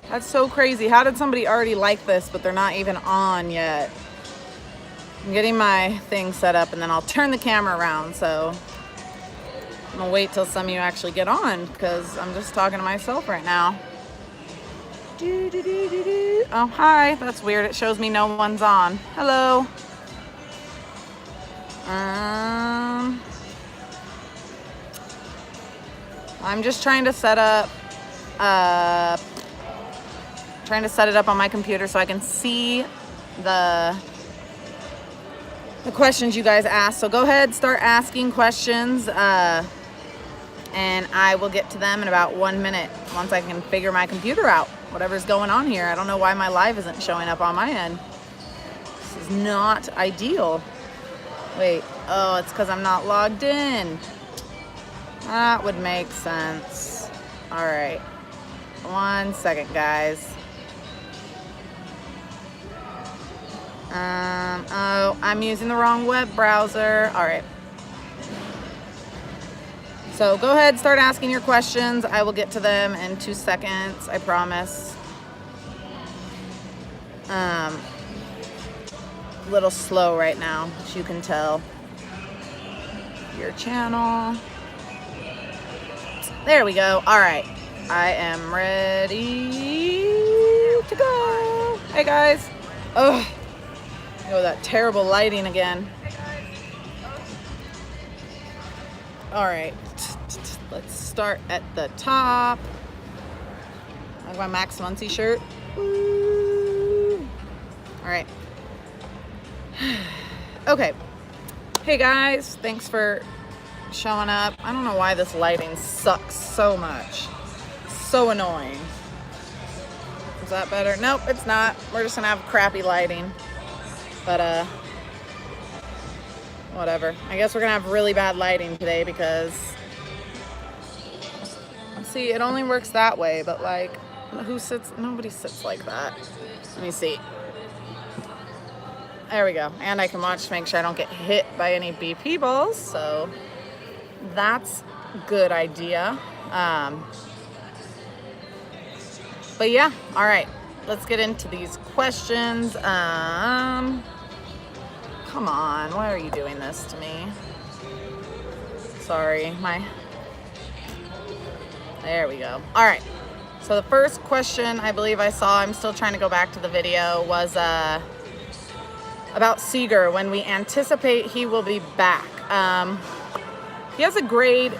That's so crazy. How did somebody already like this, but they're not even on yet? I'm getting my thing set up, and then I'll turn the camera around. So I'm gonna wait till some of you actually get on, because I'm just talking to myself right now. Oh, hi. That's weird. It shows me no one's on. Hello. I'm just trying to set up, it up on my computer so I can see the questions you guys ask. So go ahead, start asking questions, and I will get to them in about 1 minute once I can figure my computer out. Whatever's going on here. I don't know why my live isn't showing up on my end. This is not ideal. Wait, oh, it's because I'm not logged in. That would make sense. All right. 1 second, guys. Oh, I'm using the wrong web browser. All right. So go ahead, start asking your questions. I will get to them in 2 seconds, I promise. A little slow right now, as you can tell. Your channel. There we go. All right. I am ready to go. Hey, guys. Oh, that terrible lighting again. All right. Let's start at the top. I have my Max Muncy shirt. Woo. All right. Okay. Hey guys, thanks for showing up. I don't know why this lighting sucks so much. So annoying. Is that better? Nope, it's not. We're just gonna have crappy lighting. But whatever. I guess we're gonna have really bad lighting today because, see, it only works that way, but like, nobody sits like that. Let me see. There we go. And I can watch to make sure I don't get hit by any BP balls, so that's a good idea. But yeah, all right, let's get into these questions. Come on, why are you doing this to me? Sorry, there we go. All right, so the first question I believe I saw, I'm still trying to go back to the video, was about Seager, when we anticipate he will be back. He has a grade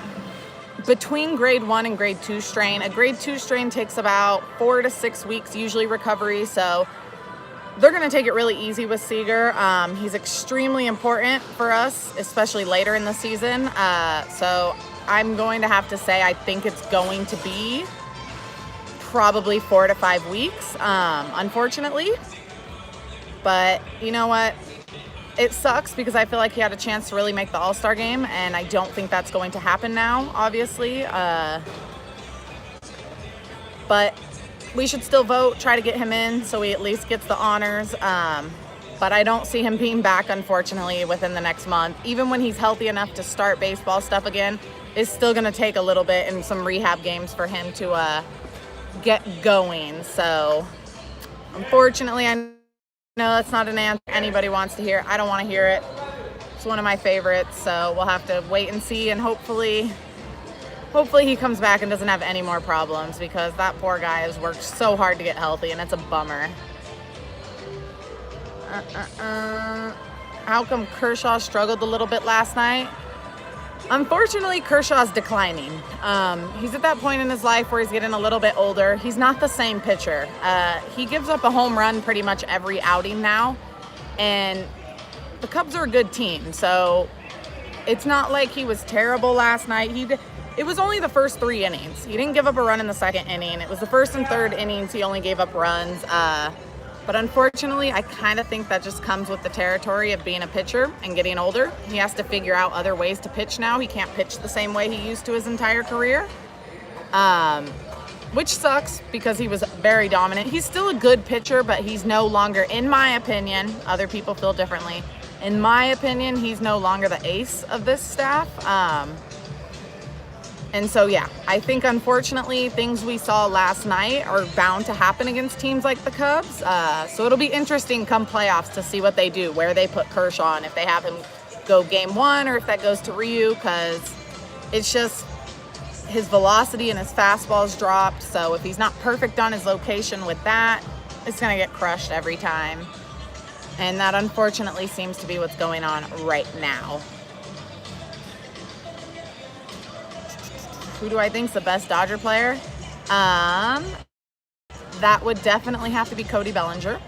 between grade 1 and grade 2 strain. A grade 2 strain takes about 4 to 6 weeks, usually recovery, so they're going to take it really easy with Seager. He's extremely important for us, especially later in the season. So I'm going to have to say I think it's going to be probably 4 to 5 weeks, unfortunately. But you know what? It sucks because I feel like he had a chance to really make the All-Star game, and I don't think that's going to happen now, obviously. But we should still vote, try to get him in so he at least gets the honors. But I don't see him being back, unfortunately, within the next month. Even when he's healthy enough to start baseball stuff again, it's still going to take a little bit and some rehab games for him to get going. So, unfortunately, I know that's not an answer anybody wants to hear. I don't want to hear it. It's one of my favorites, so we'll have to wait and see, and hopefully he comes back and doesn't have any more problems, because that poor guy has worked so hard to get healthy, and it's a bummer. How come Kershaw struggled a little bit last night? Unfortunately, Kershaw's declining. He's at that point in his life where he's getting a little bit older. He's not the same pitcher. He gives up a home run pretty much every outing now, and the Cubs are a good team, so it's not like he was terrible last night. It was only the first 3 innings. He didn't give up a run in the second inning. It was the first and third innings he only gave up runs. But unfortunately, I kind of think that just comes with the territory of being a pitcher and getting older. He has to figure out other ways to pitch now. He can't pitch the same way he used to his entire career, which sucks because he was very dominant. He's still a good pitcher, but he's no longer, in my opinion, other people feel differently. In my opinion, he's no longer the ace of this staff. And so, yeah, I think unfortunately things we saw last night are bound to happen against teams like the Cubs. So it'll be interesting come playoffs to see what they do, where they put Kershaw, and if they have him go game 1 or if that goes to Ryu, because it's just his velocity and his fastball's dropped. So if he's not perfect on his location with that, it's going to get crushed every time. And that unfortunately seems to be what's going on right now. Who do I think's the best Dodger player? That would definitely have to be Cody Bellinger.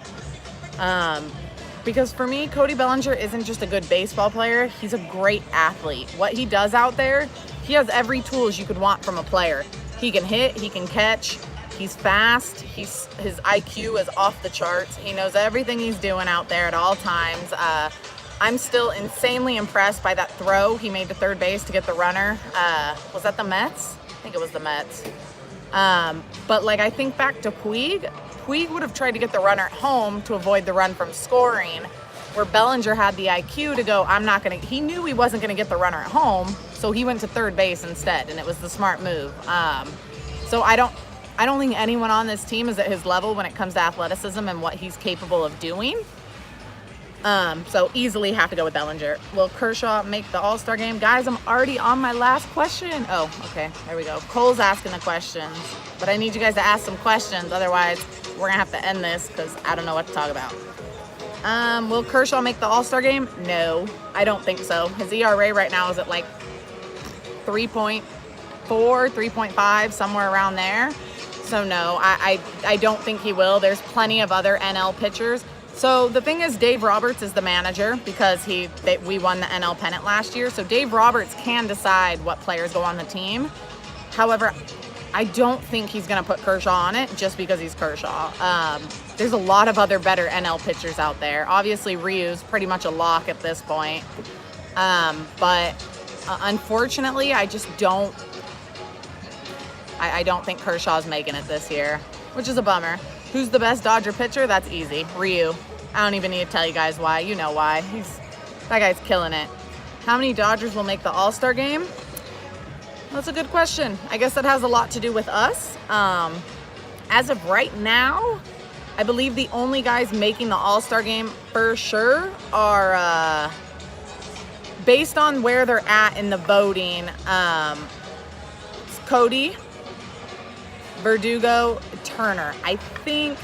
Because for me, Cody Bellinger isn't just a good baseball player. He's a great athlete. What he does out there, he has every tools you could want from a player. He can hit, he can catch, he's fast, his IQ is off the charts. He knows everything he's doing out there at all times. I'm still insanely impressed by that throw he made to third base to get the runner. Was that the Mets? I think it was the Mets. But like, I think back to Puig. Puig would have tried to get the runner at home to avoid the run from scoring, where Bellinger had the IQ to go, he knew he wasn't going to get the runner at home, so he went to third base instead, and it was the smart move. So I don't think anyone on this team is at his level when it comes to athleticism and what he's capable of doing. So easily have to go with Bellinger. Will Kershaw make the All-Star game? Guys, I'm already on my last question. Oh, okay, there we go. Cole's asking the questions, but I need you guys to ask some questions. Otherwise, we're gonna have to end this because I don't know what to talk about. Will Kershaw make the All-Star game? No, I don't think so. His ERA right now is at like 3.4, 3.5, somewhere around there. So no, I don't think he will. There's plenty of other NL pitchers. So the thing is, Dave Roberts is the manager because we won the NL pennant last year. So Dave Roberts can decide what players go on the team. However, I don't think he's going to put Kershaw on it just because he's Kershaw. There's a lot of other better NL pitchers out there. Obviously, Ryu's pretty much a lock at this point. But unfortunately, I just don't. I don't think Kershaw's making it this year, which is a bummer. Who's the best Dodger pitcher? That's easy. Ryu. I don't even need to tell you guys why. You know why. That guy's killing it. How many Dodgers will make the All-Star game? That's a good question. I guess that has a lot to do with us. As of right now, I believe the only guys making the All-Star game for sure are, based on where they're at in the voting, it's Cody, Verdugo, Turner. I think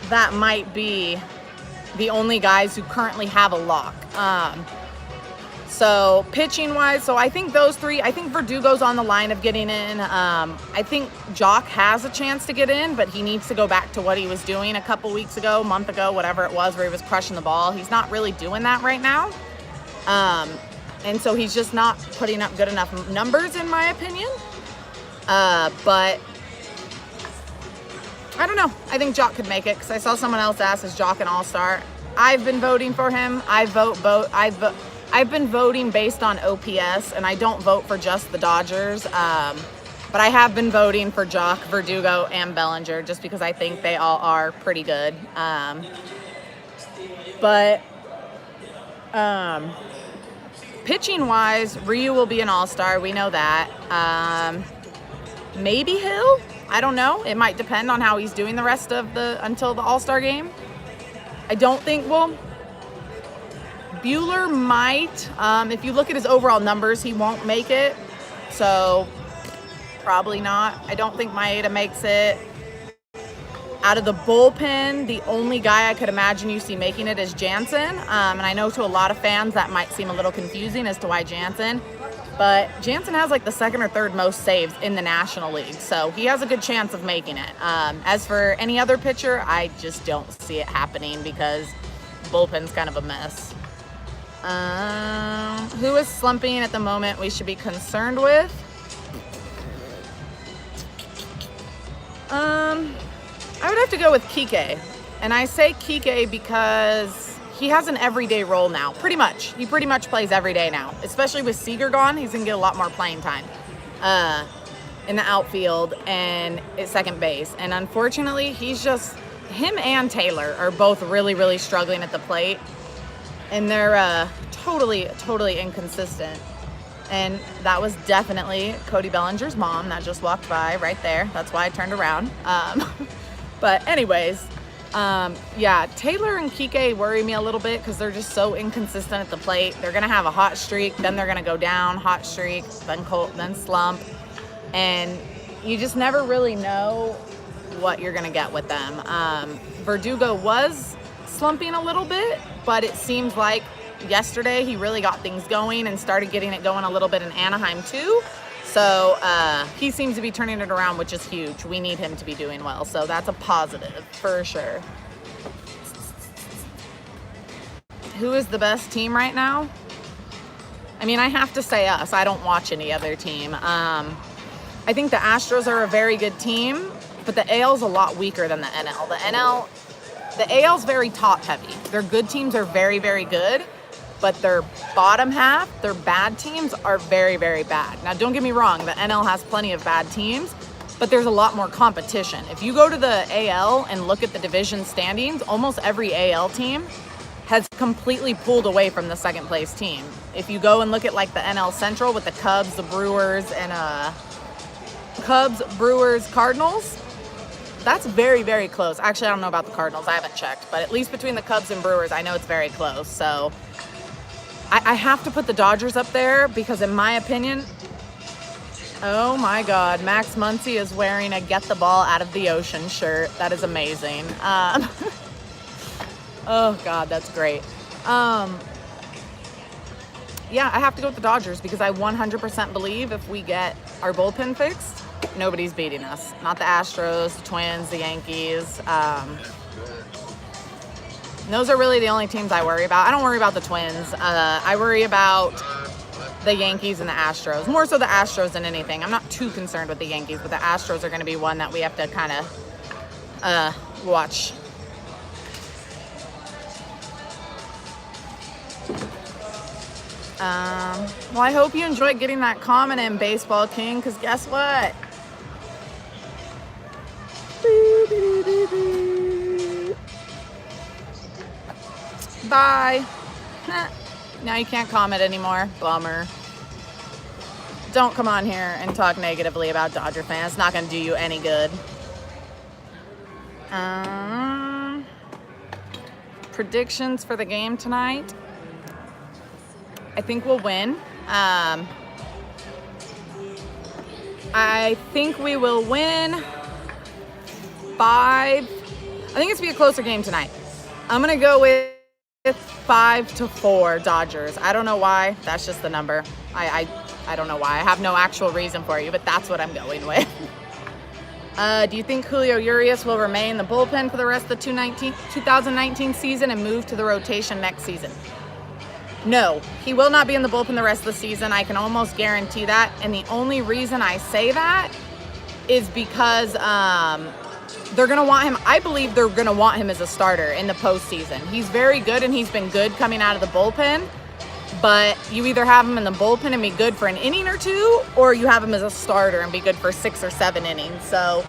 that might be the only guys who currently have a lock. So pitching wise, so I think those three, I think Verdugo's on the line of getting in. I think Jock has a chance to get in, but he needs to go back to what he was doing a couple weeks ago, month ago, whatever it was, where he was crushing the ball. He's not really doing that right now. And so he's just not putting up good enough numbers, in my opinion. But I don't know. I think Jock could make it because I saw someone else ask, is Jock an all-star? I've been voting for him. I've been voting based on OPS, and I don't vote for just the Dodgers. But I have been voting for Jock, Verdugo, and Bellinger just because I think they all are pretty good. Pitching-wise, Ryu will be an all-star. We know that. Maybe Hill? I don't know. It might depend on how he's doing the rest of until the All-Star game. I don't think, Buehler might. If you look at his overall numbers, he won't make it. So, probably not. I don't think Maeda makes it. Out of the bullpen, the only guy I could imagine you see making it is Jansen. And I know to a lot of fans that might seem a little confusing as to why Jansen. But Jansen has like the second or third most saves in the National League. So he has a good chance of making it. As for any other pitcher, I just don't see it happening because the bullpen's kind of a mess. Who is slumping at the moment we should be concerned with? I would have to go with Kike. And I say Kike because he has an everyday role now, pretty much. He pretty much plays every day now. Especially with Seager gone, he's going to get a lot more playing time in the outfield and at second base. And unfortunately, him and Taylor are both really, really struggling at the plate. And they're totally inconsistent. And that was definitely Cody Bellinger's mom that just walked by right there. That's why I turned around. But anyways, yeah, Taylor and Kike worry me a little bit because they're just so inconsistent at the plate. They're going to have a hot streak, then they're going to go down, hot streak, then slump. And you just never really know what you're going to get with them. Verdugo was slumping a little bit, but it seems like yesterday he really got things going and started getting it going a little bit in Anaheim too. So he seems to be turning it around, which is huge. We need him to be doing well, so that's a positive for sure. Who is the best team right now? I mean, I have to say us. I don't watch any other team. I think the Astros are a very good team, but the AL's a lot weaker than the NL. The AL's very top heavy. Their good teams are very, very good, but their bottom half, their bad teams are very, very bad. Now, don't get me wrong, the NL has plenty of bad teams, but there's a lot more competition. If you go to the AL and look at the division standings, almost every AL team has completely pulled away from the second place team. If you go and look at like the NL Central with the Cubs, the Brewers, and Cardinals, that's very, very close. Actually, I don't know about the Cardinals. I haven't checked, but at least between the Cubs and Brewers, I know it's very close. So I have to put the Dodgers up there because in my opinion, oh my God, Max Muncy is wearing a Get the Ball Out of the Ocean shirt. That is amazing. Oh God, that's great. Yeah, I have to go with the Dodgers because I 100% believe if we get our bullpen fixed, nobody's beating us. Not the Astros, the Twins, the Yankees. Those are really the only teams I worry about. I don't worry about the Twins. I worry about the Yankees and the Astros. More so the Astros than anything. I'm not too concerned with the Yankees, but the Astros are going to be one that we have to kind of watch. Well, I hope you enjoyed getting that comment in, Baseball King, because guess what? Bye. Now you can't comment anymore. Bummer. Don't come on here and talk negatively about Dodger fans. It's not going to do you any good. Predictions for the game tonight. I think we'll win. I think we will win 5. I think it's going to be a closer game tonight. I'm going to go with 5-4 Dodgers. I don't know why. That's just the number. I don't know why. I have no actual reason for you, but that's what I'm going with. Do you think Julio Urias will remain in the bullpen for the rest of the 2019 season and move to the rotation next season? No, he will not be in the bullpen the rest of the season. I can almost guarantee that. And the only reason I say that is because they're going to want him. I believe they're going to want him as a starter in the postseason. He's very good, and he's been good coming out of the bullpen. But you either have him in the bullpen and be good for an inning or two, or you have him as a starter and be good for 6 or 7 innings. So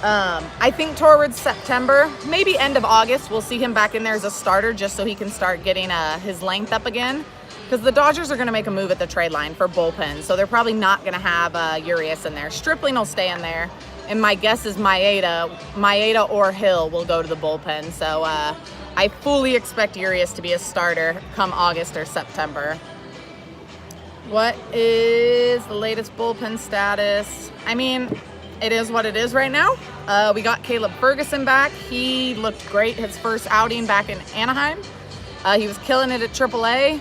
I think towards September, maybe end of August, we'll see him back in there as a starter just so he can start getting his length up again. Because the Dodgers are going to make a move at the trade line for bullpen, so they're probably not going to have Urias in there. Stripling will stay in there, and my guess is Maeda or Hill will go to the bullpen. So I fully expect Urias to be a starter come August or September. What is the latest bullpen status? I mean, it is what it is right now. We got Caleb Ferguson back. He looked great his first outing back in Anaheim. He was killing it at AAA.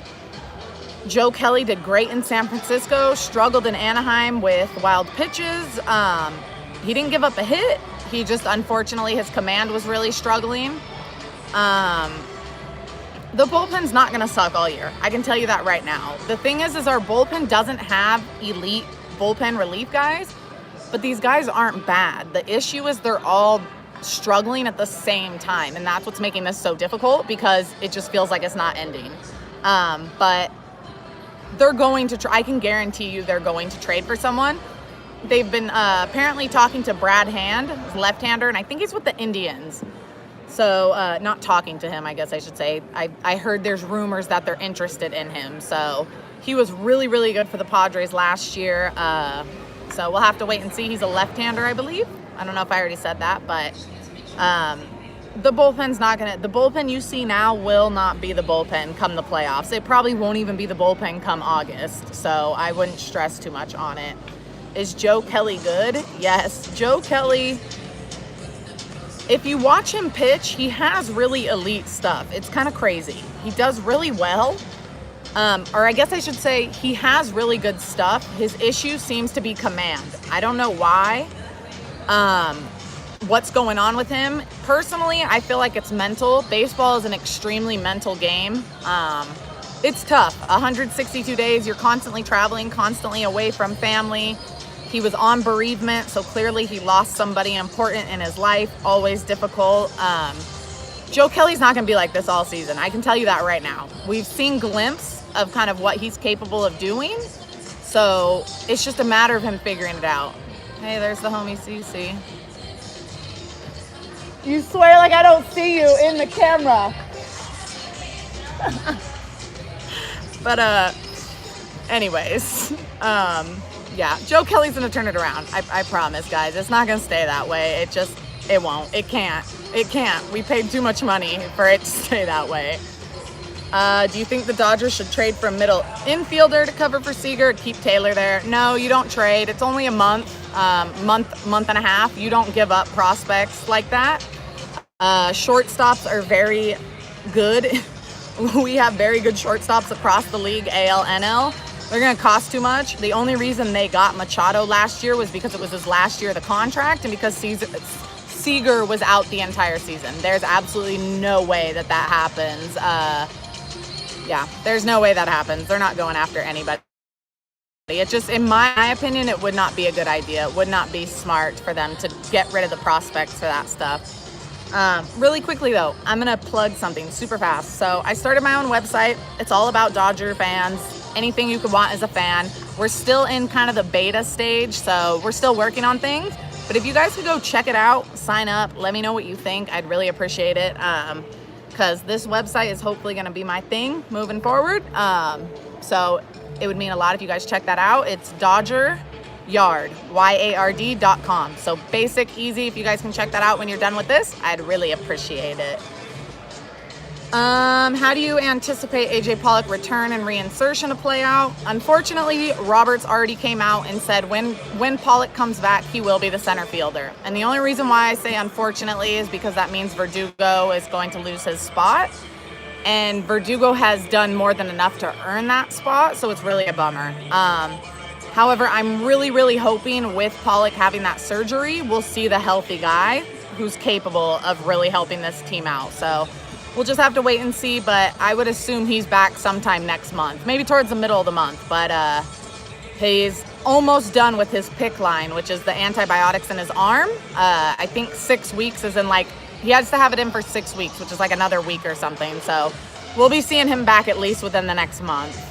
Joe Kelly did great in San Francisco, struggled in Anaheim with wild pitches. He didn't give up a hit. He just, unfortunately, his command was really struggling. The bullpen's not going to suck all year. I can tell you that right now. The thing is our bullpen doesn't have elite bullpen relief guys, but these guys aren't bad. The issue is they're all struggling at the same time, and that's what's making this so difficult because it just feels like it's not ending. But they're going to I can guarantee you they're going to trade for someone. They've been apparently talking to Brad Hand, left-hander, and I think he's with the Indians. So not talking to him, I guess I should say. I heard there's rumors that they're interested in him. So He was really, really good for the Padres last year. So we'll have to wait and see. He's a left-hander, I believe. I don't know if I already said that, but the bullpen's not going to... The bullpen you see now will not be the bullpen come the playoffs. It probably won't even be the bullpen come August, so I wouldn't stress too much on it. Is Joe Kelly good? Yes. Joe Kelly, if you watch him pitch, he has really elite stuff. It's kind of crazy. He does really well. Or I guess I should say he has really good stuff. His issue seems to be command. I don't know why. What's going on with him? Personally, I feel like it's mental. Baseball is an extremely mental game. It's tough. 162 days, you're constantly traveling, constantly away from family. He was on bereavement, so clearly he lost somebody important in his life. Always difficult. Joe Kelly's not going to be like this all season. I can tell you that right now. We've seen glimpses of kind of what he's capable of doing. So it's just a matter of him figuring it out. Hey, there's the homie CC. You swear like I don't see you in the camera. But anyways, yeah, Joe Kelly's going to turn it around. I promise, guys. It's not going to stay that way. It won't. It can't. We paid too much money for it to stay that way. Do you think the Dodgers should trade for a middle infielder to cover for Seager, keep Taylor there? No, you don't trade. It's only a month and a half. You don't give up prospects like that. Shortstops are very good. We have very good shortstops across the league, AL, NL. They're going to cost too much. The only reason they got Machado last year was because it was his last year of the contract and because Seager was out the entire season. There's absolutely no way that happens. Yeah, there's no way that happens. They're not going after anybody. It just, in my opinion, it would not be a good idea. It would not be smart for them to get rid of the prospects for that stuff. Really quickly, though, I'm going to plug something super fast. So I started my own website. It's all about Dodger fans. Anything you could want as a fan. We're still in kind of the beta stage, so we're still working on things. But if you guys could go check it out, sign up, let me know what you think. I'd really appreciate it. Because this website is hopefully going to be my thing moving forward. So it would mean a lot if you guys check that out. It's Dodger Yard, YARD.com. So basic, easy. If you guys can check that out when you're done with this, I'd really appreciate it. How do you anticipate AJ Pollock return and reinsertion to play out? Unfortunately, Roberts already came out and said when Pollock comes back, he will be the center fielder. And the only reason why I say unfortunately is because that means Verdugo is going to lose his spot. And Verdugo has done more than enough to earn that spot, so it's really a bummer. However, I'm really, really hoping with Pollock having that surgery, we'll see the healthy guy who's capable of really helping this team out. So we'll just have to wait and see, but I would assume he's back sometime next month, maybe towards the middle of the month. But he's almost done with his PICC line, which is the antibiotics in his arm. I think 6 weeks is in, like, he has to have it in for 6 weeks, which is like another week or something. So we'll be seeing him back at least within the next month.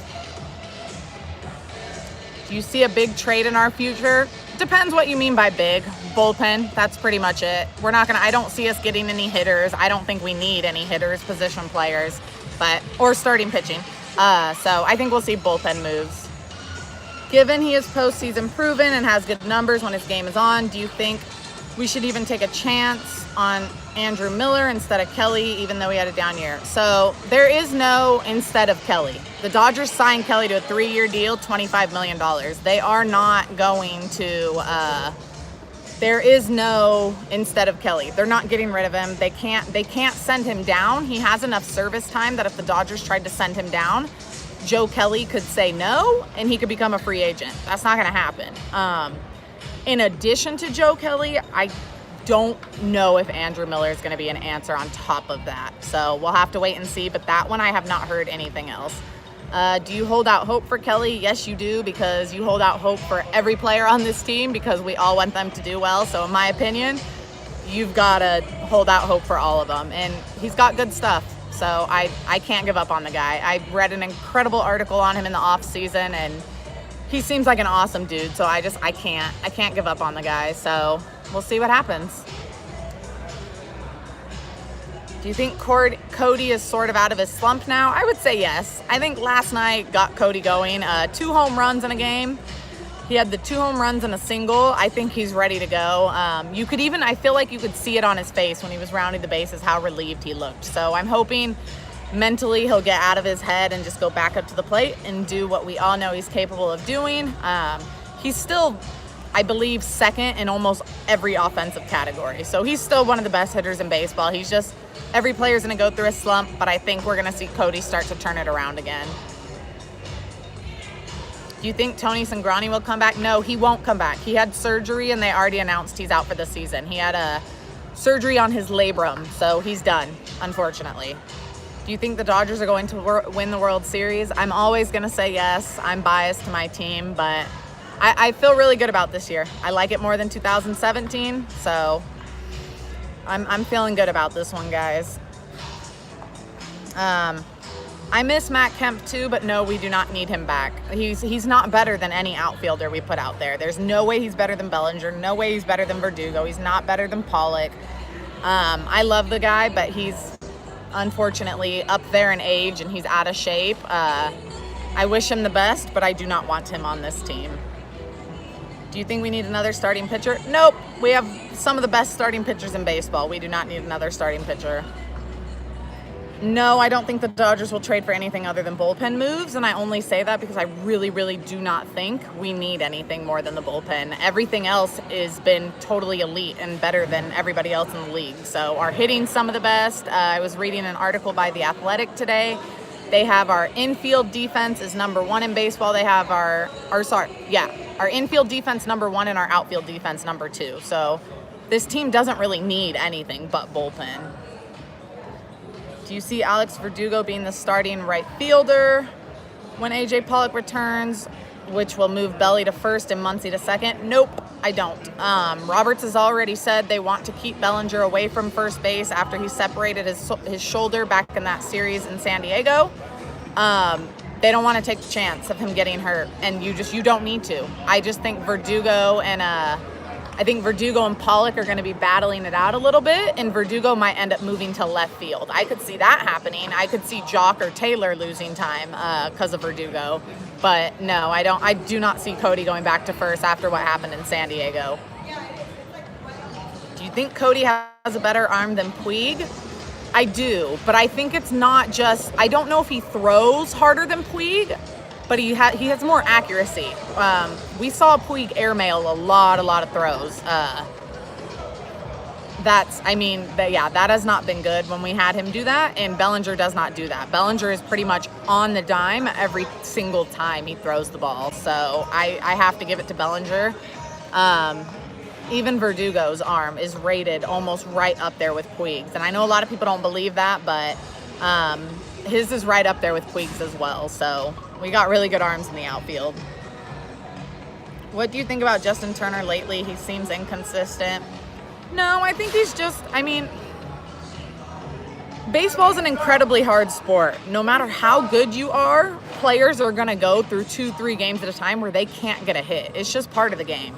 Do you see a big trade in our future? Depends what you mean by big. Bullpen, that's pretty much it. I don't see us getting any hitters. I don't think we need any hitters, position players, or starting pitching. So I think we'll see bullpen moves. Given he is postseason proven and has good numbers when his game is on, do you think we should even take a chance on Andrew Miller instead of Kelly, even though he had a down year? So there is no instead of Kelly. The Dodgers signed Kelly to a 3-year deal, $25 million. They are not going to, there is no instead of Kelly. They're not getting rid of him. They can't send him down. He has enough service time that if the Dodgers tried to send him down, Joe Kelly could say no and he could become a free agent. That's not going to happen. In addition to Joe Kelly, I don't know if Andrew Miller is going to be an answer on top of that. So we'll have to wait and see. But that one, I have not heard anything else. Do you hold out hope for Kelly? Yes, you do, because you hold out hope for every player on this team because we all want them to do well. So in my opinion, you've got to hold out hope for all of them. And he's got good stuff. So I can't give up on the guy. I read an incredible article on him in the off season, and he seems like an awesome dude. So I can't give up on the guy. So we'll see what happens. Do you think Cody is sort of out of his slump now? I would say yes. I think last night got Cody going. 2 home runs in a game. He had the 2 home runs and a single. I think he's ready to go. I feel like you could see it on his face when he was rounding the bases, how relieved he looked. So I'm hoping mentally he'll get out of his head and just go back up to the plate and do what we all know he's capable of doing. He's still, I believe, second in almost every offensive category. So he's still one of the best hitters in baseball. He's just, every player's going to go through a slump, but I think we're going to see Cody start to turn it around again. Do you think Tony Cingrani will come back? No, he won't come back. He had surgery, and they already announced he's out for the season. He had a surgery on his labrum, so he's done, unfortunately. Do you think the Dodgers are going to win the World Series? I'm always going to say yes. I'm biased to my team, but I feel really good about this year. I like it more than 2017, so I'm feeling good about this one, guys. I miss Matt Kemp too, but no, we do not need him back. He's not better than any outfielder we put out there. There's no way he's better than Bellinger. No way he's better than Verdugo. He's not better than Pollock. I love the guy, but he's unfortunately up there in age and he's out of shape. I wish him the best, but I do not want him on this team. Do you think we need another starting pitcher? Nope. We have some of the best starting pitchers in baseball. We do not need another starting pitcher. No, I don't think the Dodgers will trade for anything other than bullpen moves, and I only say that because I really, really do not think we need anything more than the bullpen. Everything else has been totally elite and better than everybody else in the league. So our hitting's some of the best. I was reading an article by The Athletic today. They have our infield defense is number 1 in baseball. They have our infield defense number 1 and our outfield defense number 2. So this team doesn't really need anything but bullpen. Do you see Alex Verdugo being the starting right fielder when AJ Pollock returns, which will move Belly to first and Muncy to second? Nope, I don't. Roberts has already said they want to keep Bellinger away from first base after he separated his shoulder back in that series in San Diego. They don't want to take the chance of him getting hurt, and you don't need to. I just think Verdugo and Pollock are going to be battling it out a little bit, and Verdugo might end up moving to left field. I could see that happening. I could see Jock or Taylor losing time because of Verdugo. But no, I do not see Cody going back to first after what happened in San Diego. Do you think Cody has a better arm than Puig? I do, but I think it's not just, I don't know if he throws harder than Puig, but he has more accuracy. We saw Puig airmail a lot of throws. That has not been good when we had him do that, and Bellinger does not do that. Bellinger is pretty much on the dime every single time he throws the ball, so I have to give it to Bellinger. Even Verdugo's arm is rated almost right up there with Puig's, and I know a lot of people don't believe that, but his is right up there with Puig's as well, so we got really good arms in the outfield. What do you think about Justin Turner lately? He seems inconsistent. No, I think he's just, baseball is an incredibly hard sport. No matter how good you are, players are going to go through 2-3 games at a time where they can't get a hit. It's just part of the game.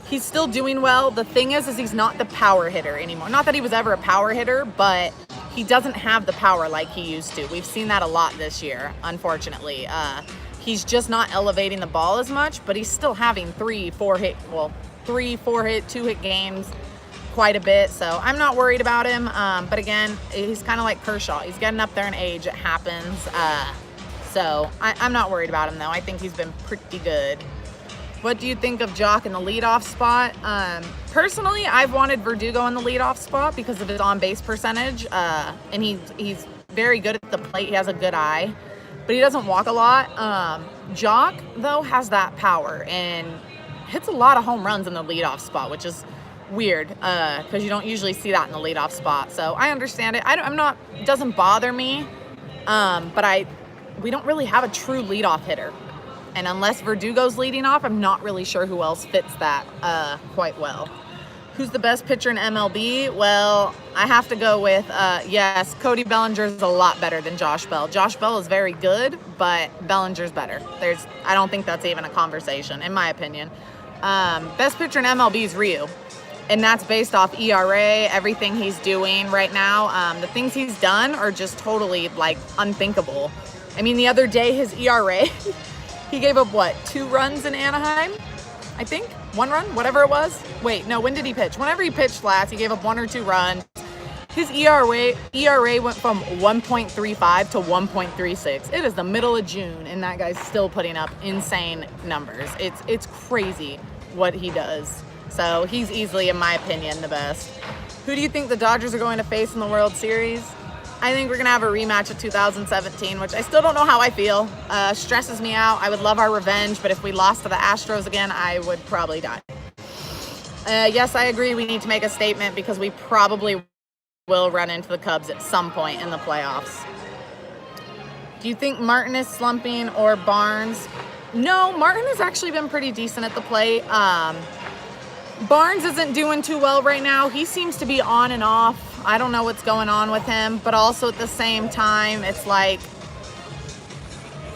He's still doing well. The thing is he's not the power hitter anymore. Not that he was ever a power hitter, but he doesn't have the power like he used to. We've seen that a lot this year, unfortunately. He's just not elevating the ball as much, but he's still having 3-4 hit, 2-hit games quite a bit. So I'm not worried about him. But again, he's kind of like Kershaw. He's getting up there in age. It happens. So I'm not worried about him, though. I think he's been pretty good. What do you think of Jock in the leadoff spot? Personally, I've wanted Verdugo in the leadoff spot because of his on-base percentage. And he's very good at the plate. He has a good eye. But he doesn't walk a lot. Jock, though, has that power and hits a lot of home runs in the leadoff spot, which is weird because you don't usually see that in the leadoff spot. So I understand it. It doesn't bother me. But we don't really have a true leadoff hitter. And unless Verdugo's leading off, I'm not really sure who else fits that quite well. Who's the best pitcher in MLB? Well, I have to go with, yes, Cody Bellinger is a lot better than Josh Bell. Josh Bell is very good, but Bellinger's better. I don't think that's even a conversation, in my opinion. Best pitcher in MLB is Ryu. And that's based off ERA, everything he's doing right now. The things he's done are just totally like unthinkable. I mean, the other day, his ERA, he gave up what, 2 runs in Anaheim? I think 1 run, whatever it was. Wait, no, when did he pitch? Whenever he pitched last, he gave up 1 or 2 runs. His ERA went from 1.35 to 1.36. It is the middle of June, and that guy's still putting up insane numbers. It's crazy what he does. So he's easily, in my opinion, the best. Who do you think the Dodgers are going to face in the World Series? I think we're going to have a rematch of 2017, which I still don't know how I feel. Stresses me out. I would love our revenge, but if we lost to the Astros again, I would probably die. Yes, I agree. We need to make a statement because we probably will run into the Cubs at some point in the playoffs. Do you think Martin is slumping or Barnes? No, Martin has actually been pretty decent at the plate. Barnes isn't doing too well right now. He seems to be on and off. I don't know what's going on with him, but also at the same time, it's like,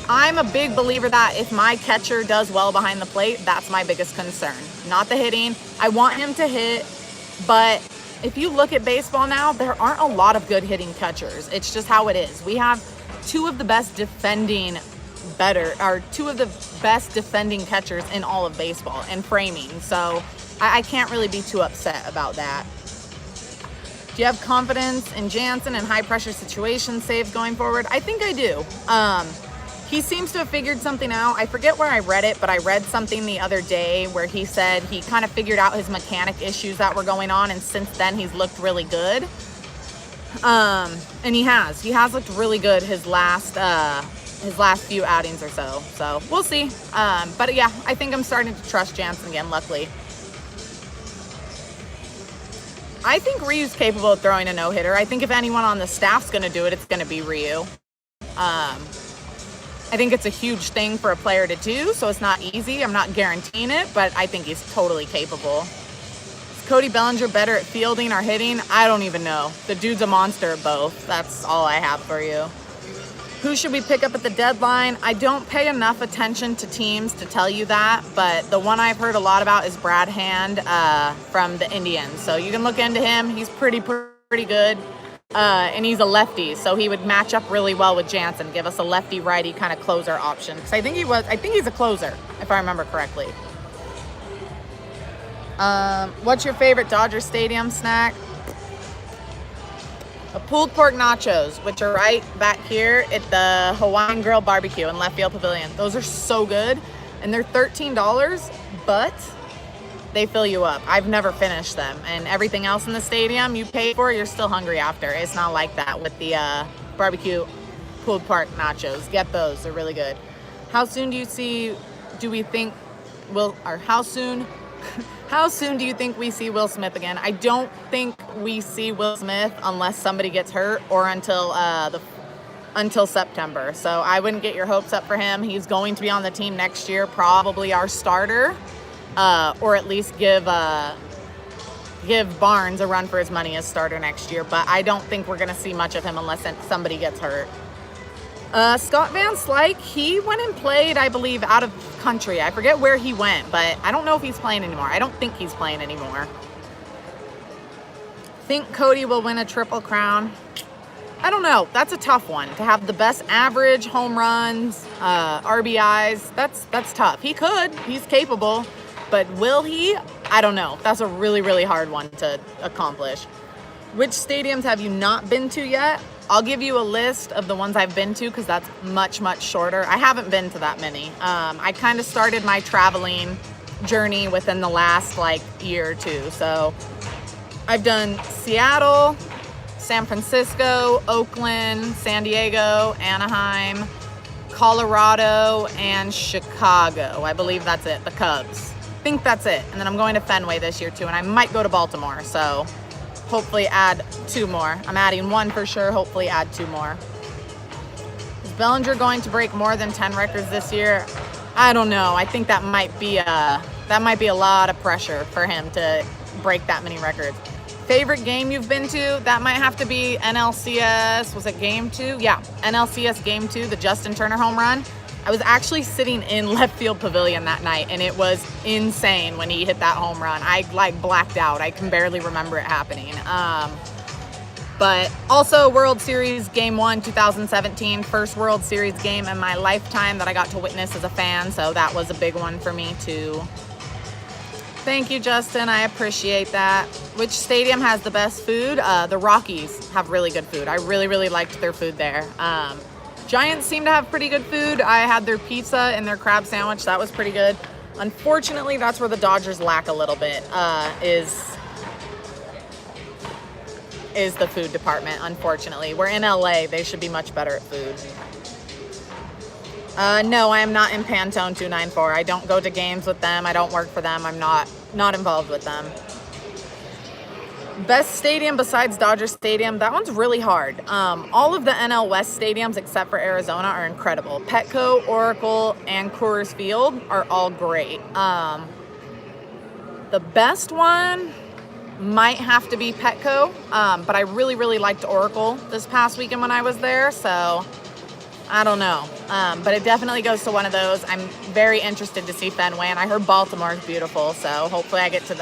I'm a big believer that if my catcher does well behind the plate, that's my biggest concern. Not the hitting. I want him to hit, but if you look at baseball now, there aren't a lot of good hitting catchers. It's just how it is. We have two of the best defending catchers in all of baseball and framing. So I can't really be too upset about that. Do you have confidence in Jansen in high pressure situation saves going forward? I think I do. He seems to have figured something out. I forget where I read it, but I read something the other day where he said he kind of figured out his mechanic issues that were going on, and since then he's looked really good. And he has looked really good his last few outings or so. So we'll see. But yeah, I think I'm starting to trust Jansen again, luckily. I think Ryu's capable of throwing a no-hitter. I think if anyone on the staff's going to do it, it's going to be Ryu. I think it's a huge thing for a player to do, so it's not easy. I'm not guaranteeing it, but I think he's totally capable. Is Cody Bellinger better at fielding or hitting? I don't even know. The dude's a monster at both. That's all I have for you. Who should we pick up at the deadline? I don't pay enough attention to teams to tell you that, but the one I've heard a lot about is Brad Hand from the Indians. So you can look into him. He's pretty good. And he's a lefty, so he would match up really well with Jansen, give us a lefty-righty kind of closer option. Because I think he's a closer, if I remember correctly. What's your favorite Dodger Stadium snack? A pulled pork nachos, which are right back here at the Hawaiian Grill Barbecue in Left Field Pavilion. Those are so good, and they're $13, but they fill you up. I've never finished them, and everything else in the stadium you pay for, you're still hungry after. It's not like that with the barbecue pulled pork nachos. Get those, they're really good. How soon do you think we see Will Smith again? I don't think we see Will Smith unless somebody gets hurt or until September. So I wouldn't get your hopes up for him. He's going to be on the team next year, probably our starter. Or at least give Barnes a run for his money as starter next year. But I don't think we're going to see much of him unless somebody gets hurt. Scott Van Slyke, he went and played, I believe, out of country. I forget where he went, but I don't know if he's playing anymore. I don't think he's playing anymore. Think Cody will win a Triple Crown? I don't know. That's a tough one. To have the best average, home runs, RBIs, that's tough. He could. He's capable. But will he? I don't know. That's a really, really hard one to accomplish. Which stadiums have you not been to yet? I'll give you a list of the ones I've been to because that's much, much shorter. I haven't been to that many. I kind of started my traveling journey within the last year or two. So I've done Seattle, San Francisco, Oakland, San Diego, Anaheim, Colorado, and Chicago. I believe that's it, the Cubs. I think that's it. And then I'm going to Fenway this year too, and I might go to Baltimore. So hopefully add 2 more. I'm adding 1 for sure, hopefully add 2 more. Is Bellinger going to break more than 10 records this year? I don't know. I think that might be a lot of pressure for him to break that many records. Favorite game you've been to? That might have to be NLCS. Was it game 2? Yeah, NLCS game 2, the Justin Turner home run. I was actually sitting in left field pavilion that night, and it was insane when he hit that home run. I like blacked out. I can barely remember it happening. But also World Series Game 1, 2017, first World Series game in my lifetime that I got to witness as a fan, so that was a big one for me too. Thank you, Justin. I appreciate that. Which stadium has the best food? The Rockies have really good food. I really, really liked their food there. Giants seem to have pretty good food. I had their pizza and their crab sandwich. That was pretty good. Unfortunately, that's where the Dodgers lack a little bit, is the food department, unfortunately. We're in LA. They should be much better at food. No, I am not in Pantone 294. I don't go to games with them. I don't work for them. I'm not involved with them. Best stadium besides Dodger Stadium? That one's really hard. All of the NL West stadiums except for Arizona are incredible. Petco, Oracle, and Coors Field are all great. The best one might have to be Petco, but I really, really liked Oracle this past weekend when I was there, so I don't know. But it definitely goes to one of those. I'm very interested to see Fenway, and I heard Baltimore is beautiful, so hopefully I get to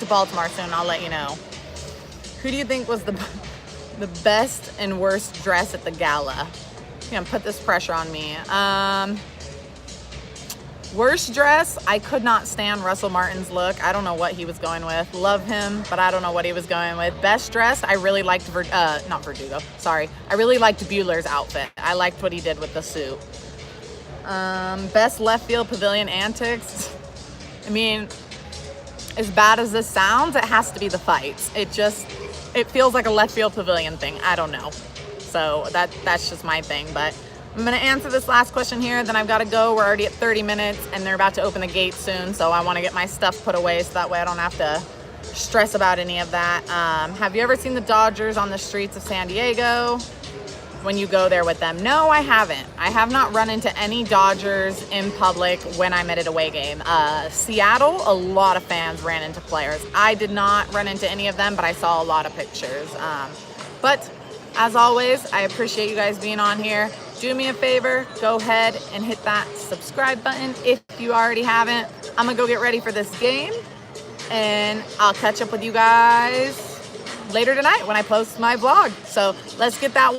Baltimore soon. I'll let you know. Who do you think was the best and worst dress at the gala? You're gonna put this pressure on me. Worst dress, I could not stand Russell Martin's look. I don't know what he was going with. Love him, but I don't know what he was going with. Best dress, I really liked, not Verdugo, sorry. I really liked Bueller's outfit. I liked what he did with the suit. Best left field pavilion antics. I mean, as bad as this sounds, it has to be the fights. It feels like a left field pavilion thing. I don't know. So that's just my thing, but I'm going to answer this last question here, then I've got to go. We're already at 30 minutes, and they're about to open the gate soon, so I want to get my stuff put away so that way I don't have to stress about any of that. Have you ever seen the Dodgers on the streets of San Diego when you go there with them? No, I haven't. I have not run into any Dodgers in public when I'm at an away game. Seattle, a lot of fans ran into players. I did not run into any of them, but I saw a lot of pictures. But as always, I appreciate you guys being on here. Do me a favor, go ahead and hit that subscribe button if you already haven't. I'm gonna go get ready for this game, and I'll catch up with you guys later tonight when I post my vlog. So let's get that